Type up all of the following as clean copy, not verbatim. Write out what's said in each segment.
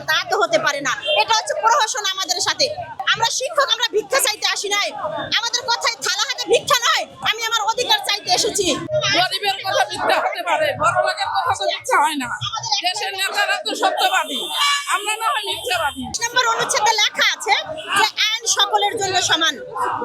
তা তো হতে পারে না। এটা হচ্ছে প্রহসন আমাদের সাথে। আমরা শিক্ষক, আমরা ভিক্ষা চাইতে আসি নাই। আমাদের কথায় থালা হাতে ভিক্ষা নয়, আমি আমার অধিকার চাইতে এসেছি। গরিবের কথা মিথ্যা হতে পারে, বড় লোকের কথা তো মিথ্যা হয় না। দেশের নেতারা তো সত্যবাদী, আমরা না হয় মিথ্যাবাদী। নম্বর অনুচ্ছেদে লেখা আছে যে আইন সকলের জন্য সমান।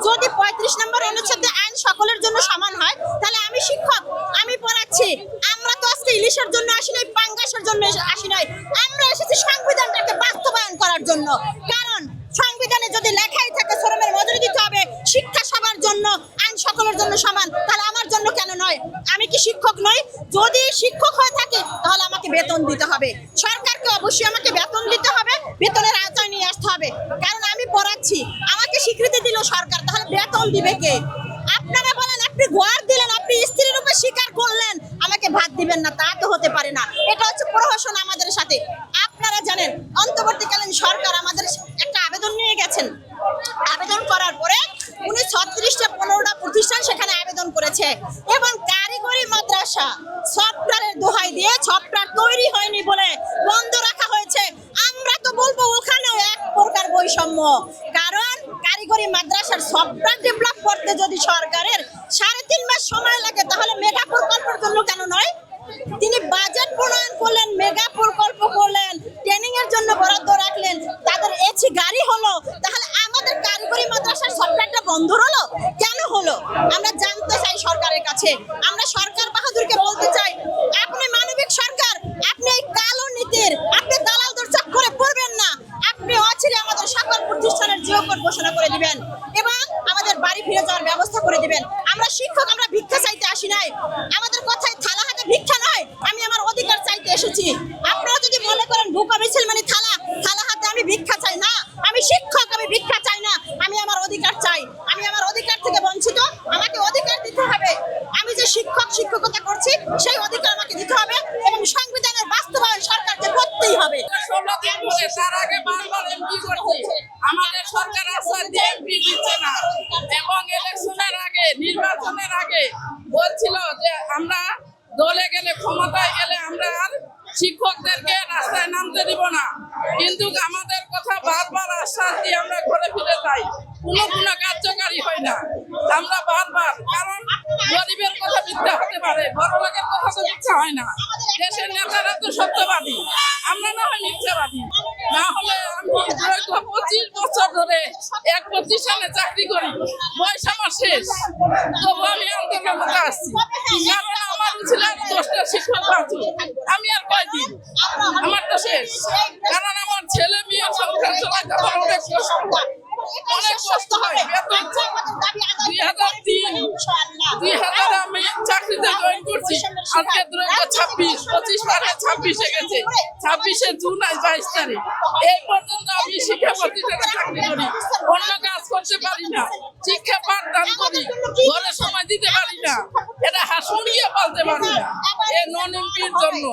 যদি 35 নম্বর অনুচ্ছেদে আইন সকলের জন্য সমান হয়, তাহলে আমি শিক্ষক, আমি পড়াচ্ছি। আমরা তো আজকে ইলিশের জন্য আসি নাই, পাঙ্গাসের জন্য আসি নাই। আমরা এসেছি সংবিধানটাকে বাস্তবায়ন করার জন্য। কারণ সংবিধানে যদি লেখাই থাকে শ্রমের মজুরি দিতে হবে, শিক্ষা সবার জন্য, আইন সকলের জন্য সমান, তাহলে আমার জন্য কেন নয়? আমি কি শিক্ষক নই? যদি শিক্ষক হয়ে থাকি তাহলে আমাকে বেতন দিতে হবে। সরকারকে অবশ্যই আমাকে বেতন দিতে হবে, বেতনের আওতায় নিয়ে আসতে হবে। কারণ আমি পড়াচ্ছি, আমাকে স্বীকৃতি দিল সরকার, তাহলে বেতন দিবে কে? আপনারা বলেন, আপনি ঘর দিলেন, আপনি স্ত্রীর রূপে স্বীকার করলেন, আমাকে ভাত দিবেন না, তা তো হতে পারে না। এটা হচ্ছে প্রহসন আমাদের সাথে। আপনারা জানেন অন্তর্বর্তীকালীন সরকার আমাদের একটা আবেদন নিয়ে গেছেন। আবেদন করার পরে উনি 36টা 15টা প্রতিষ্ঠান সেখানে আবেদন করেছে এবং কারিগরি মাদ্রাসা সফটওয়্যারের দোহাই দিয়ে সফটওয়্যার তৈরি হয়নি বলে বন্ধ রাখা হয়েছে। আমরা তো বলবো ওখানেও এক প্রকার বৈষম্য। কারণ কারিগরি মাদ্রাসার সফটওয়্যার ডেভেলপ করতে যদি সরকারের 3.5 মাস সময় লাগে, তাহলে মেগা প্রকল্পের জন্য কেন নয়? তিনি বাজেট প্রণয়ন করলেন, মেগা প্রকল্প করলেন, ট্রেনিং এর জন্য বরাদ্দ রাখলেন, তাদের এসি গাড়ি হলো, তাহলে আমাদের কারিগরি মাদ্রাসার সফটওয়্যারটা বন্ধ হলো কেন হলো? আমরা জানতে চাই সরকারের কাছে। আমরা সরকার বাহাদুরকে বলতে চাই, আপনি মানবিক সরকার, আপনি এই কালো নীতির, আপনি দালালদের চক্করে পড়বেন না। আপনি অচিরে আমাদের সকল প্রতিষ্ঠানের জিওকোড ঘোষণা করে দিবেন এবং আমাদের বাড়ি ফিরে যাওয়ার ব্যবস্থা করে দিবেন। আমরা শিক্ষক, আমরা ভিক্ষা চাইতে আসি নাই। আমাদের কথায় থালা হাতে ভিক্ষা নয়, আমি আমার অধিকার চাইতে এসেছি। আপনারা যদি মনে করেন ভুকা মিছিল মানে থালা হাতে আমি ভিক্ষা চাই, না, আমি শিক্ষক, আমি ভিক্ষা চাই না, আমি আমার অধিকার চাই। আমি আমার অধিকার থেকে বঞ্চিত, আমাকে অধিকার দিতে হবে। আমি যে শিক্ষক, শিক্ষকতা করছি, সেই অধিকার আমাকে দিতে হবে এবং সংবিধানের বাস্তবায়ন সরকারকে করতেই হবে। 16 দিন ধরে তার আগে বারবার এমপি করছে, আমাদের সরকার আশ্বাস দিয়ে এমপি দিচ্ছে না এবং ইলেকশনের আগে, নির্বাচনের আগে বলছিল যে আমরা দলে গেলে, ক্ষমতায় গেলে আমরা আর শিক্ষকদেরকে রাস্তায় নামতে দিব না। কিন্তু আমাদের কথা বারবার আশ্বাস দিয়ে আমরা ঘরে ফিরে যাই, কোনো কার্যকারী হয় না। আমরা বারবার, কারণ গরিবের কথা মিথ্যা হতে পারে, বড় লোকের কথা তো মিথ্যা হয় না। দেশের নেতারা তো সত্যবাদী, আমরা না হয় মিথ্যাবাদী। না হলে আমি 25 বছর ধরে এক প্রতিষ্ঠানে চাকরি করি, বয়স আমার শেষ, তবু আমি আন্দোলনে আসছি। কারণ আমার ছিল 10টা শিক্ষক বাঁচুক, আমি আর কয়দিন, আমার তো শেষ। কারণ আমার ছেলে মেয়ে সংসার চালাতে আমার অনেক কষ্ট হয়। বেতন 2000 আমি চাকরিতে জয়েন করছি, আজকে 26 পারে 26-এ গেছে, 26শে জুন 22 তারিখ। এই পর্যন্ত আমি শিক্ষা প্রতিষ্ঠানে চাকরি করি, অন্য কাজ করতে পারি না, শিক্ষা পাঠদান করি, ঘরে সময় দিতে পারি না, এটা হাসুন গিয়ে বলতে পারি না, এই নন এমপির জন্য।